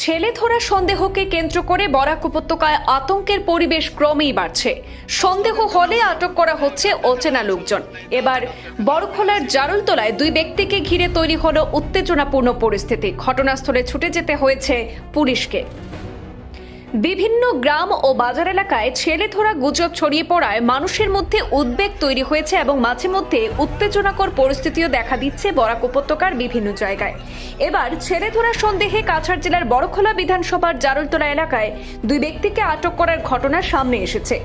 ছেলে ধরা সন্দেহকে কেন্দ্র করে বরাক উপত্যকায় আতঙ্কের পরিবেশ ক্রমেই বাড়ছে। সন্দেহ হলে আটক করা হচ্ছে অচেনা লোকজন। এবার বড়খোলার জারুলতলায় দুই ব্যক্তিকে ঘিরে তৈরি হলো উত্তেজনাপূর্ণ পরিস্থিতি। ঘটনাস্থলে ছুটে যেতে হয়েছে পুলিশকে। বিভিন্ন গ্রাম ও বাজার এলাকায় ছেলে ধরা গুজব ছড়িয়ে পড়ায় মানুষের মধ্যে উদ্বেগ তৈরি হয়েছে এবং মাঝে মধ্যে উত্তেজনাকর পরিস্থিতিও দেখা দিচ্ছে বরাক উপত্যকার বিভিন্ন জায়গায়। এবার ছেলে ধরা সন্দেহে কাছাড় জেলার বড়খোলা বিধানসভার জারুলতলা এলাকায় দুই ব্যক্তিকে আটক করার ঘটনা সামনে এসেছে।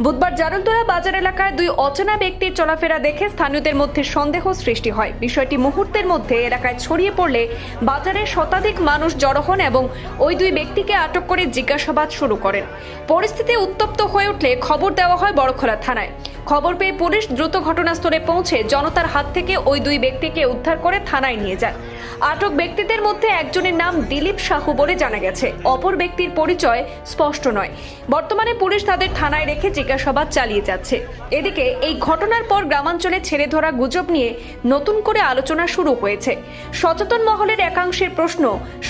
বুধবার জারুলতলা বাজার এলাকায় দুই অচেনা ব্যক্তির চলাফেরা দেখে স্থানীয়দের মধ্যে সন্দেহ সৃষ্টি হয়। বিষয়টি মুহূর্তের মধ্যে এলাকায় ছড়িয়ে পড়লে বাজারে শতাধিক মানুষ জড়ো হন এবং ওই দুই ব্যক্তিকে আটক করে জিজ্ঞাসাবাদ শুরু করেন। পরিস্থিতি উত্তপ্ত হয়ে উঠলে খবর দেওয়া হয় বড়খোলা থানায়। খবর পেয়ে পুলিশ দ্রুত ঘটনাস্থলে পৌঁছে জনতার হাত থেকে ওই দুই ব্যক্তিকে উদ্ধার করে থানায় নিয়ে যান। আটক ব্যক্তিদের মধ্যে একজনের নাম দিলীপ সাহু বলে জানা গেছে। অপর ব্যক্তির পরিচয় স্পষ্ট নয়। বর্তমানে পুলিশ তাদের থানায় রেখে জিজ্ঞাসাবাদ চালিয়ে যাচ্ছে। এদিকে এই ঘটনার পর গ্রামাঞ্চলে ছেলে ধরা গুজব নিয়ে নতুন করে আলোচনা শুরু হয়েছে। সচেতন মহলের একাংশের প্রশ্ন,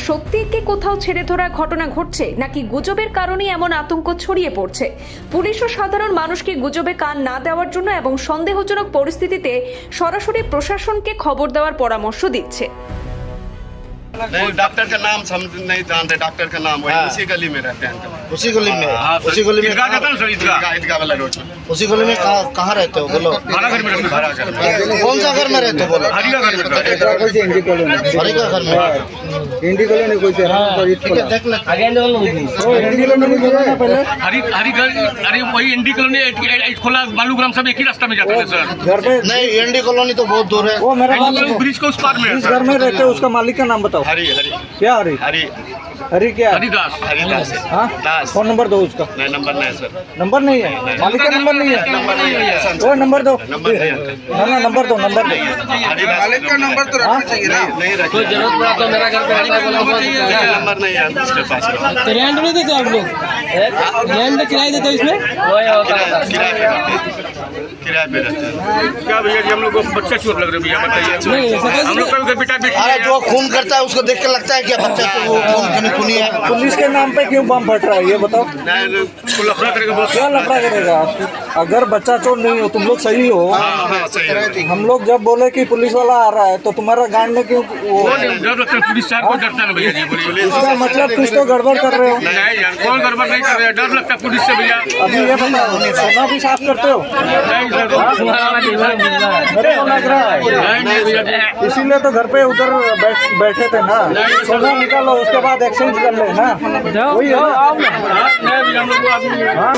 সত্যিই কি কোথাও ছেলে ধরা ঘটনা ঘটছে নাকি গুজবের কারণেই এমন আতঙ্ক ছড়িয়ে পড়ছে? পুলিশ ও সাধারণ মানুষকে গুজবে কান না দেওয়ার জন্য এবং সন্দেহজনক পরিস্থিতিতে সরাসরি প্রশাসনকে খবর দেওয়ার পরামর্শ দিচ্ছে। नहीं, डॉक्टर का नाम हम नहीं जानते। डॉक्टर का नाम वही उसी गली में रहते हैं। उसी गली में उसी गली में ईदगाह वाला रोड पे। उसी गली में कहाँ रहते हो बोलो? भाड़ा घर में रहते हैं। भाड़ा घर में। कौन सा घर में रहते हो बोलो? हरी का घर में रहते हैं। हरी का घर में इंडी कॉलोनी कोई से हां तो ठीक है, देख ले इंडी कॉलोनी में जाना ना पहले हरी घर, अरे वही इंडी कॉलोनी खोला बालूग्राम सब एक ही रास्ता में जाते हैं सर। घर पे नहीं, एनडी कॉलोनी तो बहुत दूर है। वो मेरा ब्रिज को उस पार में है इस सर। घर में रहते उसका मालिक का नाम बताओ। हरी हरी क्या हरी हरी हरी क्या हरिदास हरिदास है। हाँ दास। फोन नंबर दो उसका। नहीं, नंबर नहीं सर। नंबर नहीं है, मालिक का नंबर नहीं है। नंबर नहीं है सर। वो नंबर दो नंबर नहीं है। ना ना नंबर दो नंबर दो। हरिदास मालिक का नंबर तो रखना चाहिए ना। नहीं रखा। कोई जरूरत पड़ा तो मेरा घर पे नंबर नहीं है उसके पास। तो रेंट नहीं देते आप लोग? रेंट में किराया देते हो इसमें? किराए पे रहते हैं। क्या भैया जी, हम लोग को बच्चा चोर लग रहे भैया, बताइए। हम लोग का बेटा बेटी अरे जो खून करता है उसको देख के लगता है कि बच्चा तो वो खूनी है। पुलिस के नाम पे क्यों बम फट रहा है ये बताओ? को लफड़ा करेगा बहुत। क्या लफड़ा करेगा? अगर बच्चा चोर नहीं हो, तुम लोग सही हो। हाँ, सही है। हम लोग जब बोले कि पुलिस वाला आ रहा है तो तुम्हारा गांड में क्यों वो डर लगता है, पुलिस साहब को डरता है भैया जी। बोलिए इसका मतलब कुछ तो गड़बड़ कर रहे हो। नहीं यार, कौन गड़बड़ नहीं कर रहे हैं, डर लगता है पुलिस से भैया। अभी ये बताओ, सोना भी साफ करते हो? नहीं सर, मेरे को लग रहा है नहीं भैया। इसीलिए तो घर पे उधर बैठे थे ना। सोना निकालो उसके बाद एक्सचेंज कर ले ना। वही है ना? नहीं भैया, हम लोग को आदमी हाँ